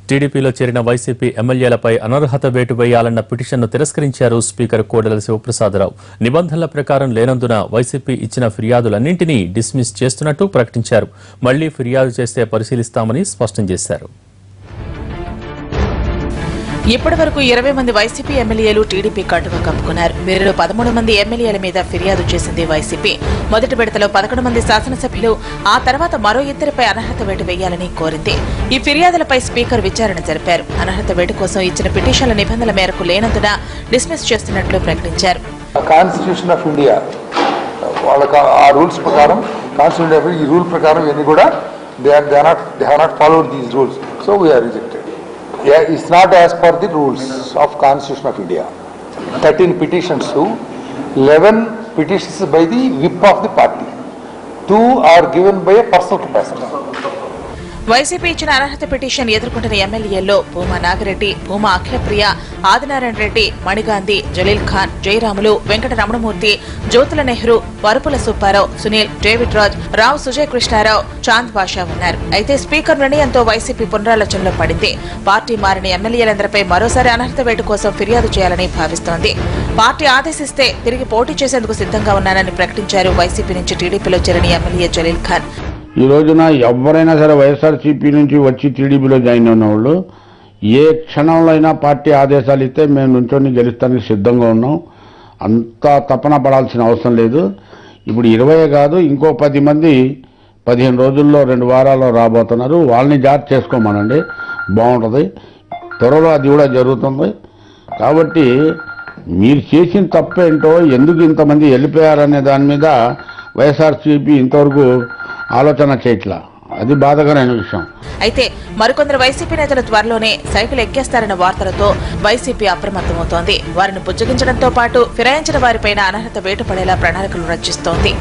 టీడీపీలో చేరిన వైసీపీ ఎమ్మెల్యేలపై అనర్హత వేటు వేయాలన్న పిటిషన్ను తిరస్కరించారు స్పీకర్ కోడెల శివప్రసాదరావు. నిబంధనల ప్రకారం లేనందున వైసీపీ ఇచ్చిన ఫిర్యాదులన్నింటినీ డిస్మిస్ చేస్తున్నట్టు ప్రకటించారు. మళ్లీ ఫిర్యాదు చేస్తే పరిశీలిస్తామని స్పష్టం చేశారు. ఇప్పటి వరకు 20 మంది వైసీపీ ఎమ్మెల్యేలు టీడీపీ కండువా కప్పుకున్నారు. వీరిలో 13 మంది ఎమ్మెల్యేల మీద ఫిర్యాదు చేసింది వైసీపీ. మొదటి విడతలో 11 మంది శాసనసభ్యులు, ఆ తర్వాత మరో ఇద్దరిపై అనర్హత వేటు వేయాలని కోరింది. ఈ ఫిర్యాదులపై స్పీకర్ విచారణ జరిపారు. అనర్హత వేటు కోసం ఇచ్చిన పిటిషన్ల నిబంధనల మేరకు లేనందున డిస్మిస్ చేస్తున్నట్లు ప్రకటించారు. కాన్స్టిట్యూషన్ ఆఫ్ ఇండియా వాళ్ళకి ఆ రూల్స్ ప్రకారం కాన్స్టిట్యూషన్ ఆఫ్ ఈ రూల్ ప్రకారం ఇవన్నీ కూడా they have not followed these rules, so we are rejected. Yeah, it's not as per the rules of Constitution of India. 13 petitions to 11 petitions by the whip of the party. 2 are given by a personal capacity. YCP ఇచ్చిన అర్హత petition ఎదుర్కొంటున్న ఎమ్మెల్యేల్లో Bhuma Nagireddy, Bhuma Akhilapriya, Adinarayana Reddy, Mani Gandhi, Jaleel Khan, Jayaramulu, Venkata Ramanamurthy, Jyothula Nehru, Varupula Subbarao, Sunil, David Raj, రావు సుజయ్ కృష్ణారావు, చాంద్ బాషా ఉన్నారు. అయితే speaker నిర్ణయంతో YCP పునరాలోచనలో పడింది. Party మారిన ఎమ్మెల్యేలందరిపై మరోసారి అనర్హత వేటు కోసం ఫిర్యాదు చేయాలని భావిస్తోంది. పార్టీ ఆదేశిస్తే తిరిగి పోటీ చేసేందుకు సిద్ధంగా ఉన్నానని ప్రకటించారు వైసీపీ నుంచి టీడీపీలో చేరిన ఎమ్మెల్యే జలీల్ ఖాన్. ఈ రోజున ఎవరైనా సరే వైఎస్ఆర్సీపీ నుంచి వచ్చి టీడీపీలో జాయిన్ అయిన వాళ్ళు ఏ క్షణంలో అయినా పార్టీ ఆదేశాలు ఇస్తే మేము నుంచొని గెలుస్తానికి సిద్ధంగా ఉన్నాం. అంతా తపన పడాల్సిన అవసరం లేదు. ఇప్పుడు 20 కాదు, ఇంకో 10 మంది 15 రోజుల్లో 2 వారాల్లో రాబోతున్నారు. వాళ్ళని జాగ్రత్త చేసుకోమనండి, బాగుంటుంది. త్వరలో అది కూడా జరుగుతుంది. కాబట్టి మీరు చేసిన తప్పేంటో, ఎందుకు ఇంతమంది వెళ్ళిపోయారనే దాని మీద వైఎస్ఆర్సీపీ ఇంతవరకు ఆలోచన చేయట్లా. అది బాధకరమైన విషయం. అయితే మరికొందరు వైసీపీ నేతలు త్వరలోనే సైకిల్ ఎక్కేస్తారన్న వార్తలతో వైసీపీ అప్రమత్తమవుతోంది. వారిని బుజ్జగించడంతో పాటు ఫిరాయించిన వారిపైన అనర్హత వేటు పడేలా ప్రణాళికలు రచిస్తోంది.